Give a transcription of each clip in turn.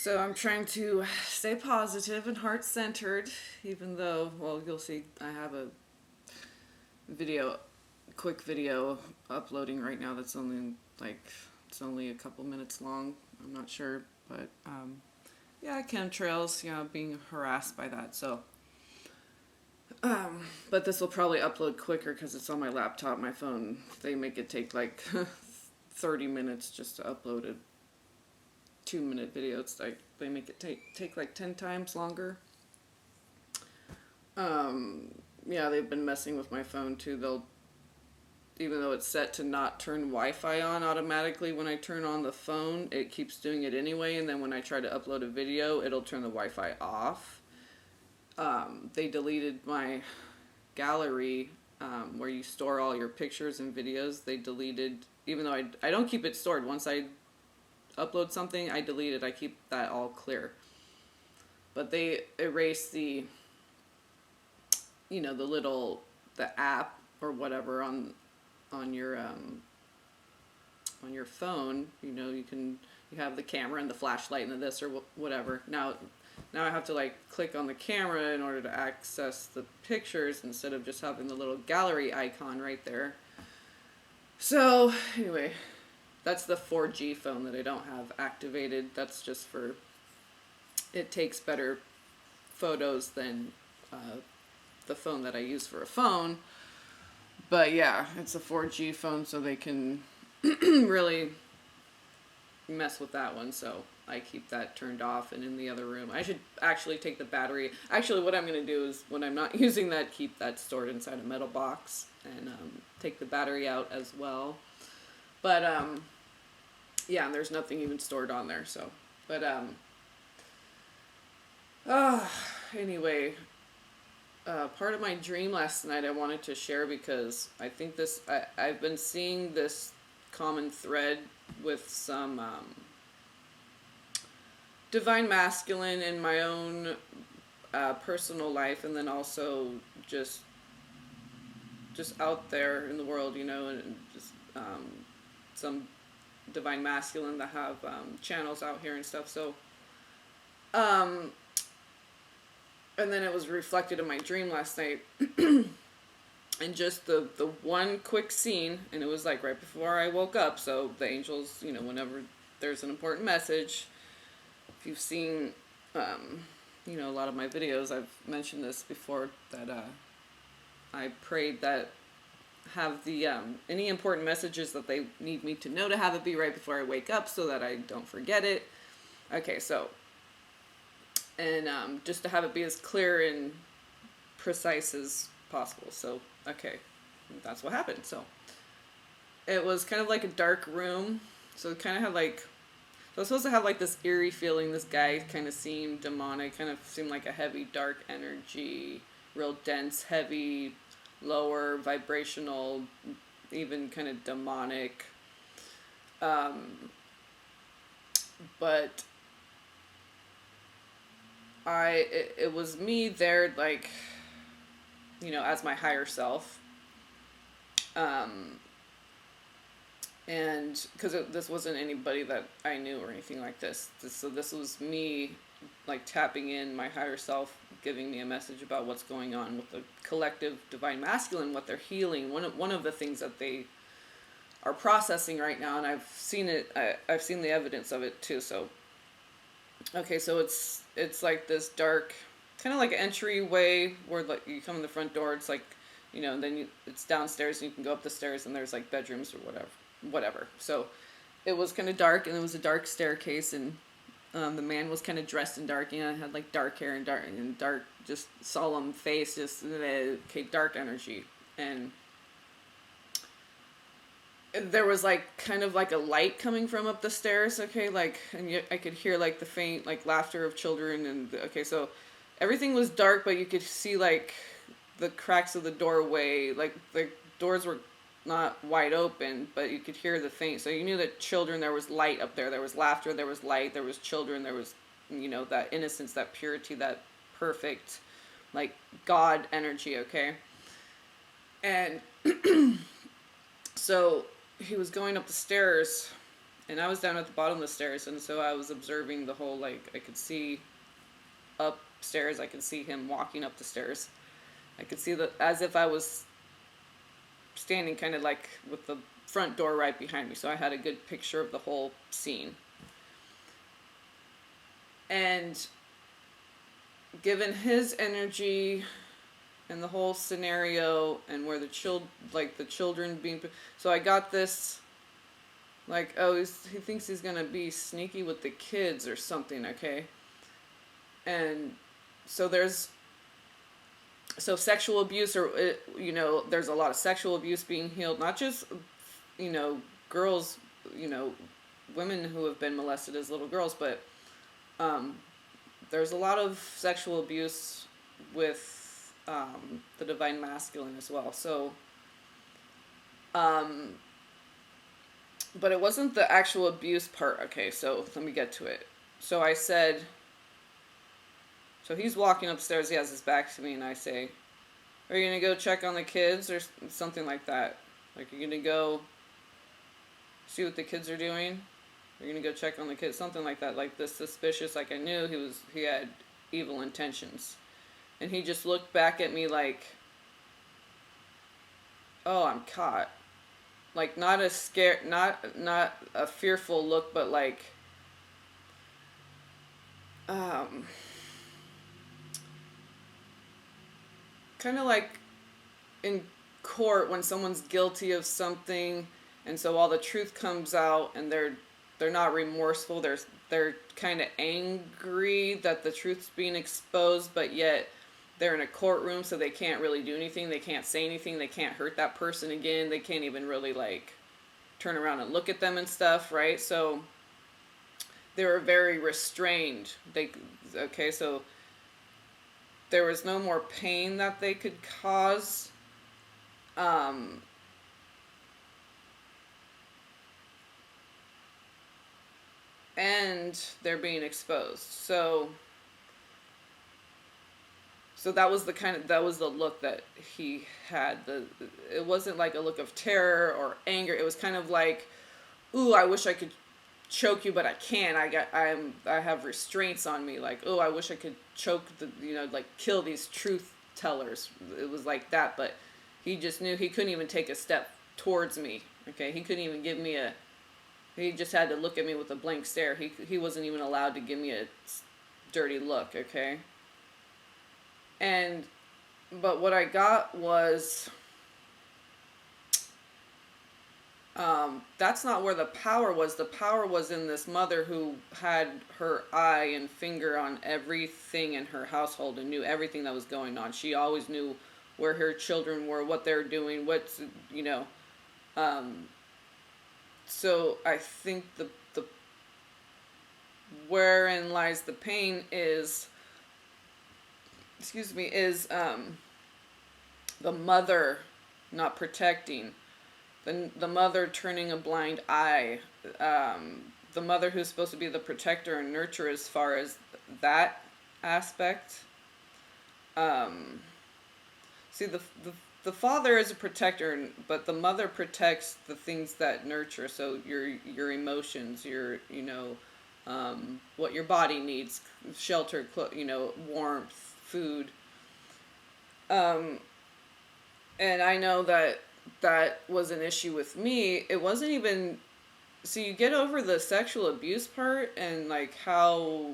So I'm trying to stay positive and heart-centered, even though, well, you'll see I have a video, quick video uploading right now that's only like, it's only a couple minutes long. I'm not sure, but yeah, chemtrails, being harassed by that. So, but this will probably upload quicker because it's on my laptop. My phone, they make it take like 30 minutes just to upload a 2-minute video. It's like they make it take like 10 times longer. Yeah, they've been messing with my phone too. They'll, even though it's set to not turn Wi-Fi on automatically when I turn on the phone, it keeps doing it anyway. And then when I try to upload a video, it'll turn the Wi-Fi off. They deleted my gallery where you store all your pictures and videos. They deleted, even though I don't keep it stored. Once I upload something, I delete it. I keep that all clear. But they erased the, the app or whatever on your phone. You have the camera and the flashlight and this or whatever. Now I have to like click on the camera in order to access the pictures instead of just having the little gallery icon right there. So anyway, that's the 4G phone that I don't have activated. That's just for, it takes better photos than the phone that I use for a phone. But yeah, it's a 4G phone, so they can really mess with that one. So I keep that turned off and in the other room. I should actually take the battery. Actually, what I'm going to do is when I'm not using that, keep that stored inside a metal box and take the battery out as well. But yeah, and there's nothing even stored on there. So, but anyway, part of my dream last night I wanted to share because I think I've been seeing this common thread with some divine masculine in my own personal life, and then also just out there in the world, and just some divine masculine that have channels out here and stuff. So and then it was reflected in my dream last night. And just the one quick scene, and it was like right before I woke up. So the angels, whenever there's an important message, if you've seen, a lot of my videos, I've mentioned this before, that I prayed that have the any important messages that they need me to know to have it be right before I wake up so that I don't forget it. Okay, so, and just to have it be as clear and precise as possible. So, okay, that's what happened. So, it was kind of like a dark room. So it kind of had like, so I was supposed to have like this eerie feeling. This guy kind of seemed demonic, kind of seemed like a heavy, dark energy, real dense, heavy, lower vibrational, even kind of demonic. But it was me there, like, as my higher self. And because this wasn't anybody that I knew or anything like this. So this was me, like, tapping in my higher self, giving me a message about what's going on with the collective divine masculine, what they're healing. One of the things that they are processing right now, and I've seen it. I've seen the evidence of it too. So, okay, so it's like this dark, kind of like an entryway where, like, you come in the front door. It's like, and then it's downstairs, and you can go up the stairs, and there's like bedrooms or whatever. So it was kind of dark, and it was a dark staircase, and the man was kind of dressed in dark, had like dark hair and dark, just solemn face, just okay, dark energy. And there was like kind of like a light coming from up the stairs, okay, like, and I could hear like the faint like laughter of children, and okay, so everything was dark, but you could see like the cracks of the doorway, like the doors were not wide open, but you could hear the faint. So you knew that children, there was light up there. There was laughter, there was light, there was children, there was, that innocence, that purity, that perfect, like, God energy, okay? And so he was going up the stairs, And I was down at the bottom of the stairs, and so I was observing the whole, like, I could see upstairs, I could see him walking up the stairs. I could see the, as if I was standing kind of like with the front door right behind me, so I had a good picture of the whole scene. And given his energy and the whole scenario and where the children being, so I got this, like, oh, he thinks he's gonna be sneaky with the kids or something, okay? And so sexual abuse, or there's a lot of sexual abuse being healed, not just girls, women who have been molested as little girls, but there's a lot of sexual abuse with the divine masculine as well. So but it wasn't the actual abuse part. Okay, so let me get to it. So I said, so he's walking upstairs, he has his back to me, and I say, are you going to go check on the kids or something like that? Like, you're going to go see what the kids are doing? You're going to go check on the kids? Something like that. Like, this suspicious, like, I knew he had evil intentions. And he just looked back at me like, oh, I'm caught. Like, not a scare, not a fearful look, but like, kind of like in court when someone's guilty of something, and so all the truth comes out, and they're not remorseful. They're kind of angry that the truth's being exposed, but yet they're in a courtroom, so they can't really do anything. They can't say anything. They can't hurt that person again. They can't even really like turn around and look at them and stuff, right? So they were very restrained. So there was no more pain that they could cause. And they're being exposed. So that was the look that he had. It wasn't like a look of terror or anger. It was kind of like, ooh, I wish I could choke you, but I can't. I have restraints on me. Like, oh, I wish I could choke like kill these truth tellers. It was like that, but he just knew he couldn't even take a step towards me. Okay, he couldn't even give me he just had to look at me with a blank stare. He wasn't even allowed to give me a dirty look, okay? But what I got was, that's not where the power was. The power was in this mother who had her eye and finger on everything in her household and knew everything that was going on. She always knew where her children were, what they're doing, so I think the wherein lies the pain is the mother not protecting, the mother turning a blind eye, the mother who's supposed to be the protector and nurturer as far as that aspect. The father is a protector, but the mother protects the things that nurture. So your emotions, what your body needs, shelter, warmth, food. And I know that was an issue with me. It wasn't even, so you get over the sexual abuse part and like how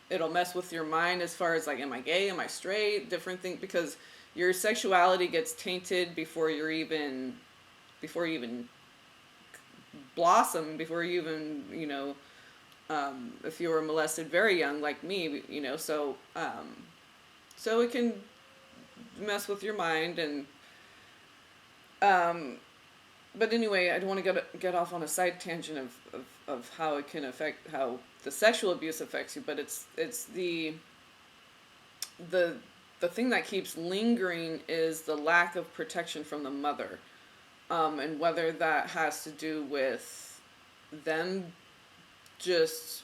it'll mess with your mind as far as like, am I gay, am I straight, different things, because your sexuality gets tainted before you even blossom, before you even, if you were molested very young like me, so it can mess with your mind. And but anyway, I don't want to get off on a side tangent of how it can affect, how the sexual abuse affects you, but it's the thing that keeps lingering is the lack of protection from the mother, and whether that has to do with them just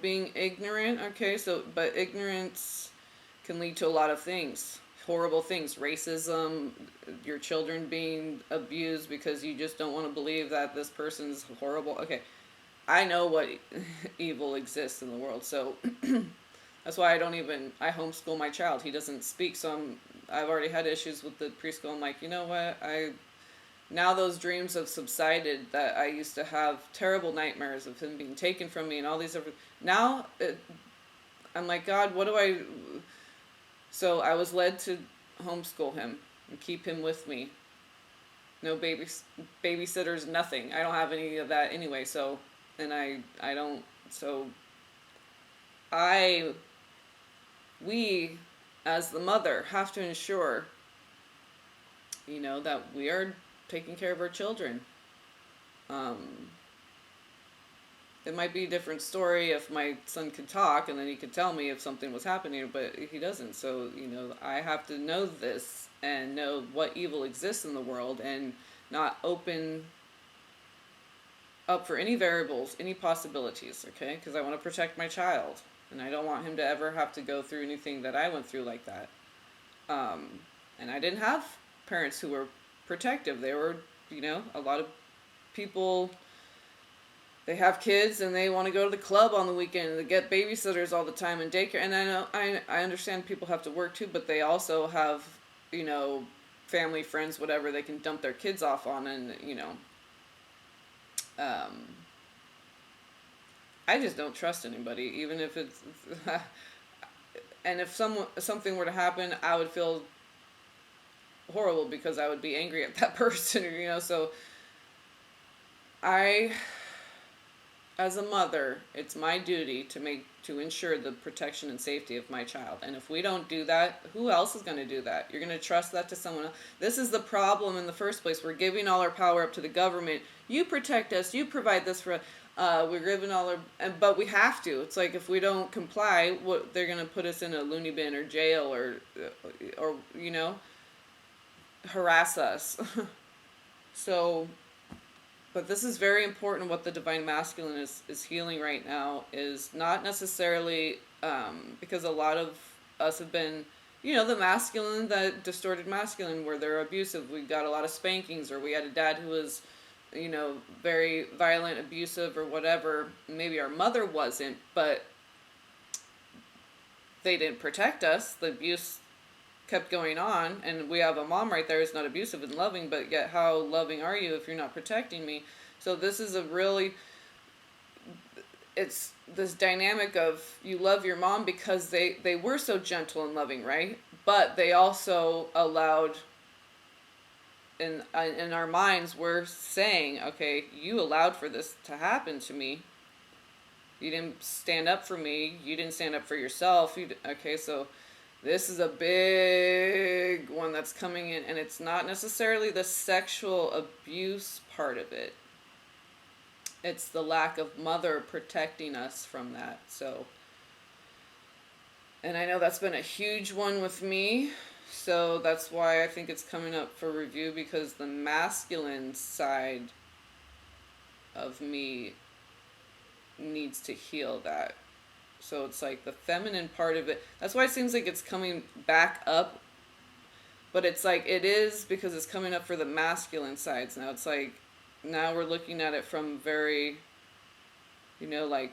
being ignorant. Okay, but ignorance can lead to a lot of things. horrible things, racism, your children being abused because you just don't want to believe that this person's horrible. Okay, I know what evil exists in the world, so that's why I homeschool my child. He doesn't speak, so I've already had issues with the preschool. I'm like, you know what, now those dreams have subsided that I used to have terrible nightmares of him being taken from me and all these other, now I'm like, God, what do I, so I was led to homeschool him and keep him with me. No babysitters, nothing. I don't have any of that anyway, so, and I don't, so I, we, as the mother, have to ensure, that we are taking care of our children. It might be a different story if my son could talk and then he could tell me if something was happening, but he doesn't. So, I have to know this and know what evil exists in the world and not open up for any variables, any possibilities, okay? Because I want to protect my child and I don't want him to ever have to go through anything that I went through like that. And I didn't have parents who were protective. They were, a lot of people, they have kids and they want to go to the club on the weekend and they get babysitters all the time and daycare. And I know, I understand people have to work too, but they also have, family, friends, whatever they can dump their kids off on. And, I just don't trust anybody, even if it's, and if something were to happen, I would feel horrible because I would be angry at that person, so as a mother, it's my duty to ensure the protection and safety of my child. And if we don't do that, who else is going to do that? You're going to trust that to someone else? This is the problem in the first place. We're giving all our power up to the government. You protect us. You provide this for. We're giving all our, but we have to. It's like if we don't comply, they're going to put us in a loony bin or jail or harass us. So. But this is very important. What the divine masculine is healing right now is not necessarily because a lot of us have been, the masculine, that distorted masculine where they're abusive. We got a lot of spankings, or we had a dad who was, very violent, abusive, or whatever. Maybe our mother wasn't, but they didn't protect us. The abuse kept going on, and we have a mom right there who's not abusive and loving, but yet how loving are you if you're not protecting me? So this is it's this dynamic of you love your mom because they were so gentle and loving, right? But they also allowed, in our minds, we're saying, okay, you allowed for this to happen to me. You didn't stand up for me. You didn't stand up for yourself. Okay, so this is a big one that's coming in, and it's not necessarily the sexual abuse part of it. It's the lack of mother protecting us from that. So, and I know that's been a huge one with me, so that's why I think it's coming up for review, because the masculine side of me needs to heal that. So it's like the feminine part of it. That's why it seems like it's coming back up. But it's like it is because it's coming up for the masculine sides now. It's like now we're looking at it from very, like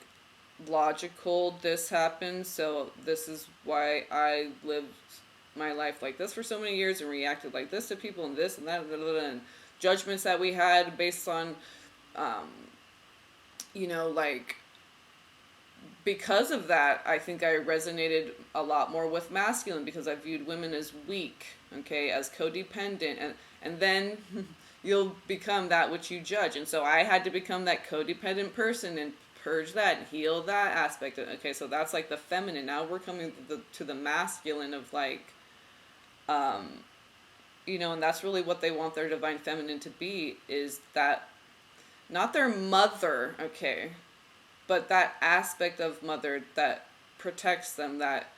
logical. This happened, so this is why I lived my life like this for so many years and reacted like this to people and this and that and judgments that we had based on, like. Because of that, I think I resonated a lot more with masculine because I viewed women as weak, okay, as codependent, and then you'll become that which you judge. And so I had to become that codependent person and purge that and heal that aspect. Okay, so that's like the feminine. Now we're coming to the masculine of like, and that's really what they want their divine feminine to be, is that, not their mother, okay, but that aspect of mother that protects them, that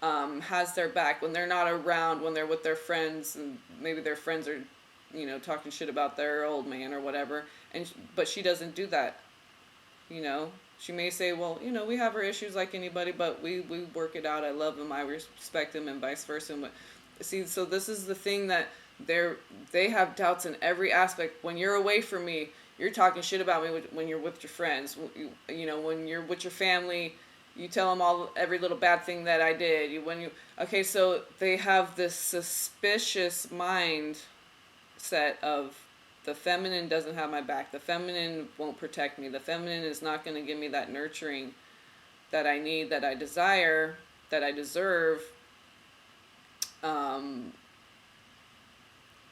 has their back when they're not around, when they're with their friends, and maybe their friends are, talking shit about their old man or whatever, but she doesn't do that. She may say, well, we have our issues like anybody, but we work it out. I love him, I respect him, and vice versa. See, so this is the thing that they have doubts in every aspect. When you're away from me, you're talking shit about me when you're with your friends. You know, when you're with your family, you tell them every little bad thing that I did. Okay, so they have this suspicious mind set of the feminine doesn't have my back. The feminine won't protect me. The feminine is not going to give me that nurturing that I need, that I desire, that I deserve.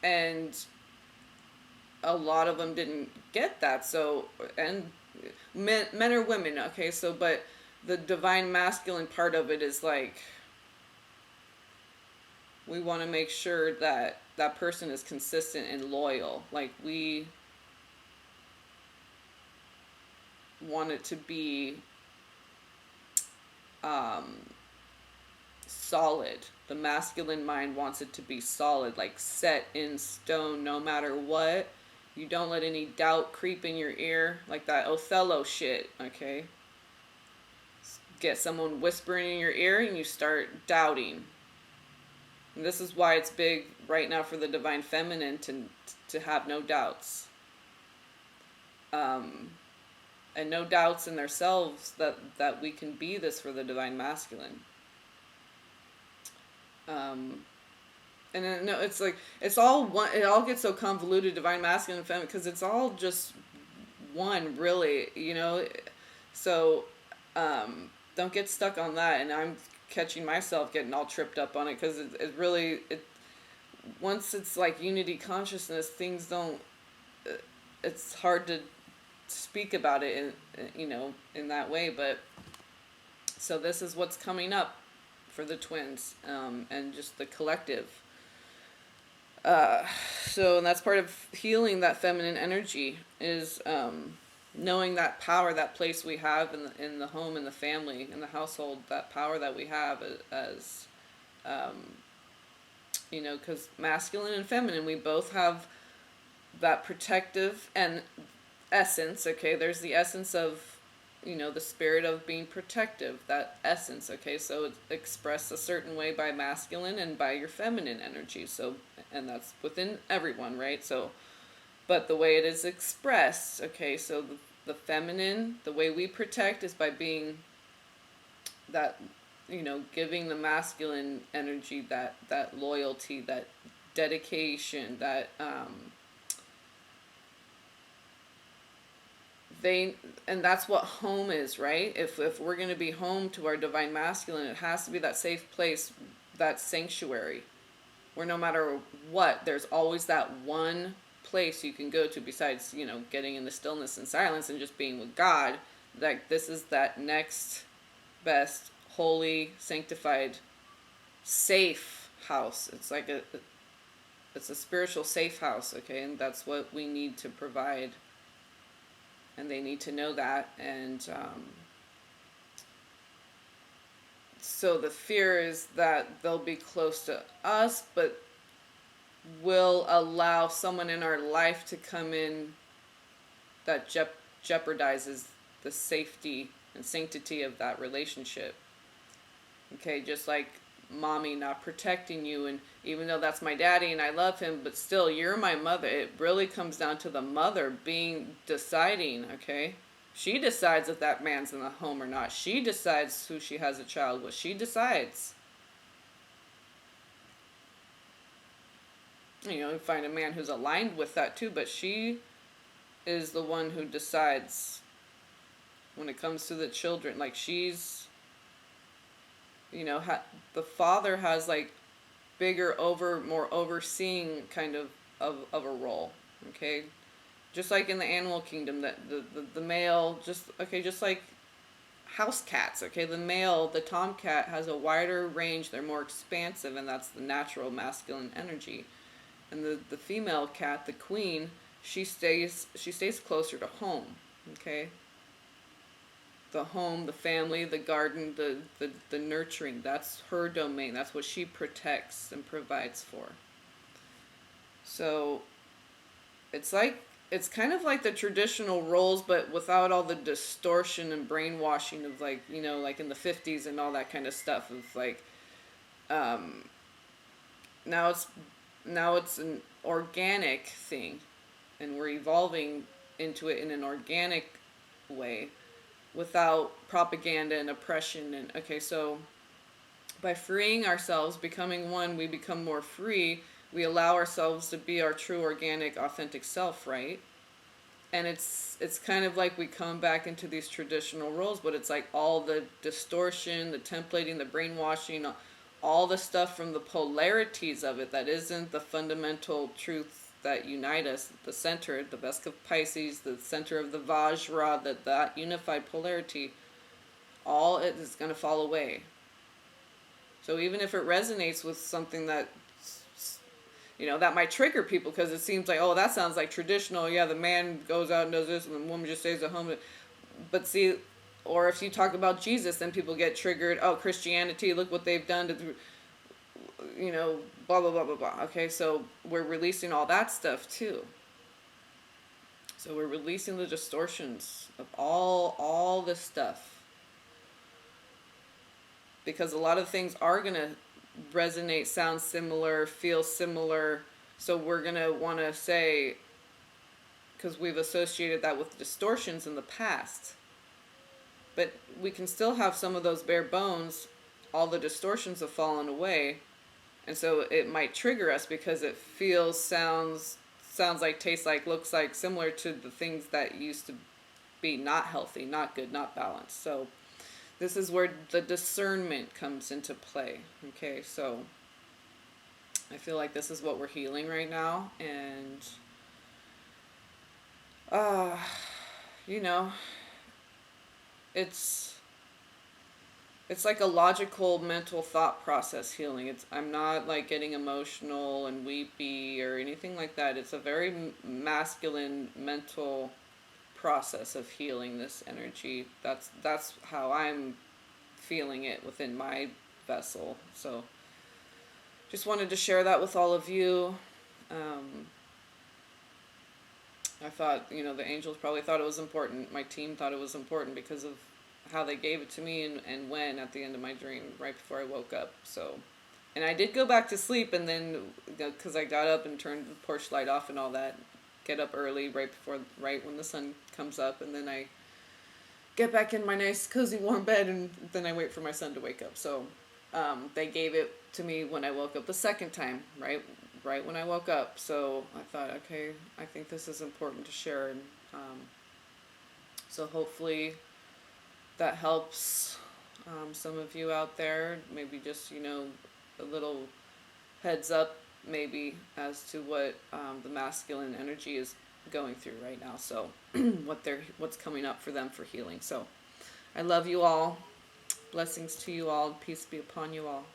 And a lot of them didn't get that. So, and men or women, okay, so, but the divine masculine part of it is like, we want to make sure that that person is consistent and loyal. Like, we want it to be solid. The masculine mind wants it to be solid, like set in stone no matter what. You don't let any doubt creep in your ear, like that Othello shit, okay? Get someone whispering in your ear and you start doubting. And this is why it's big right now for the divine feminine to have no doubts. And no doubts in themselves that we can be this for the divine masculine. And then, no, it's like, it's all one, it all gets so convoluted, divine masculine and feminine, because it's all just one, really, you know? So, don't get stuck on that, and I'm catching myself getting all tripped up on it, because it really, once it's like unity consciousness, things don't, it's hard to speak about it in that way. But so this is what's coming up for the twins, and just the collective. So, and that's part of healing that feminine energy is knowing that power, that place we have in the home, in the family, in the household, that power that we have as because masculine and feminine, we both have that protective and essence. Okay, there's the essence of the spirit of being protective, that essence. Okay, so it's expressed a certain way by masculine and by your feminine energy. So, and that's within everyone, right? So, but the way it is expressed, okay, so the feminine, the way we protect is by being that, giving the masculine energy that loyalty, that dedication, that and that's what home is, right? If we're going to be home to our divine masculine, it has to be that safe place, that sanctuary, where no matter what, there's always that one place you can go to besides, getting in the stillness and silence and just being with God. Like, this is that next best, holy, sanctified, safe house. It's like it's a spiritual safe house, okay? And that's what we need to provide. And they need to know that. And so the fear is that they'll be close to us, but will allow someone in our life to come in that jeopardizes the safety and sanctity of that relationship. Okay, just like mommy not protecting you, and even though that's my daddy and I love him, but still, you're my mother. It really comes down to the mother deciding, okay? She decides if that man's in the home or not. She decides who she has a child with. She decides. Find a man who's aligned with that too, but she is the one who decides when it comes to the children. Like, she's, the father has like bigger, more overseeing kind of a role, okay? Just like in the animal kingdom, that the male, just like house cats, okay? The male, the tomcat, has a wider range. They're more expansive, and that's the natural masculine energy. And the female cat, the queen, she stays closer to home, okay? The home, the family, the garden, the nurturing, that's her domain. That's what she protects and provides for. So it's kind of like the traditional roles, but without all the distortion and brainwashing of like in the 50s and all that kind of stuff of like now it's now it's an organic thing, and we're evolving into it in an organic way without propaganda and oppression. And okay, so by freeing ourselves, becoming one, we become more free. We allow ourselves to be our true organic authentic self, right? And it's kind of like we come back into these traditional roles, but it's like all the distortion, the templating, the brainwashing, all the stuff from the polarities of it that isn't the fundamental truth that unite us, the center, the Vesk of Pisces, the center of the Vajra, that unified polarity, all it is going to fall away. So even if it resonates with something that, that might trigger people because it seems like, oh, that sounds like traditional. Yeah, the man goes out and does this and the woman just stays at home. But see, or if you talk about Jesus, then people get triggered. Oh, Christianity, look what they've done to, blah, blah, blah, blah, blah. Okay, so we're releasing all that stuff too. So we're releasing the distortions of all this stuff. Because a lot of things are going to resonate, sound similar, feel similar. So we're going to want to say, because we've associated that with distortions in the past. But we can still have some of those bare bones. All the distortions have fallen away. And so it might trigger us because it feels, sounds like, tastes like, looks like, similar to the things that used to be not healthy, not good, not balanced. So this is where the discernment comes into play. Okay, so I feel like this is what we're healing right now. And, it's like a logical mental thought process healing. I'm not like getting emotional and weepy or anything like that. It's a very masculine mental process of healing this energy. That's how I'm feeling it within my vessel. So just wanted to share that with all of you. I thought, the angels probably thought it was important. My team thought it was important because of how they gave it to me and when at the end of my dream, right before I woke up. So, and I did go back to sleep, and then, because I got up and turned the porch light off and all that, get up early right when the sun comes up, and then I get back in my nice cozy warm bed, and then I wait for my son to wake up. So they gave it to me when I woke up the second time, right when I woke up. So I thought, okay, I think this is important to share, and so hopefully that helps some of you out there. Maybe just a little heads up maybe as to what the masculine energy is going through right now. So what's coming up for them for healing. So I love you all. Blessings to you all. Peace be upon you all.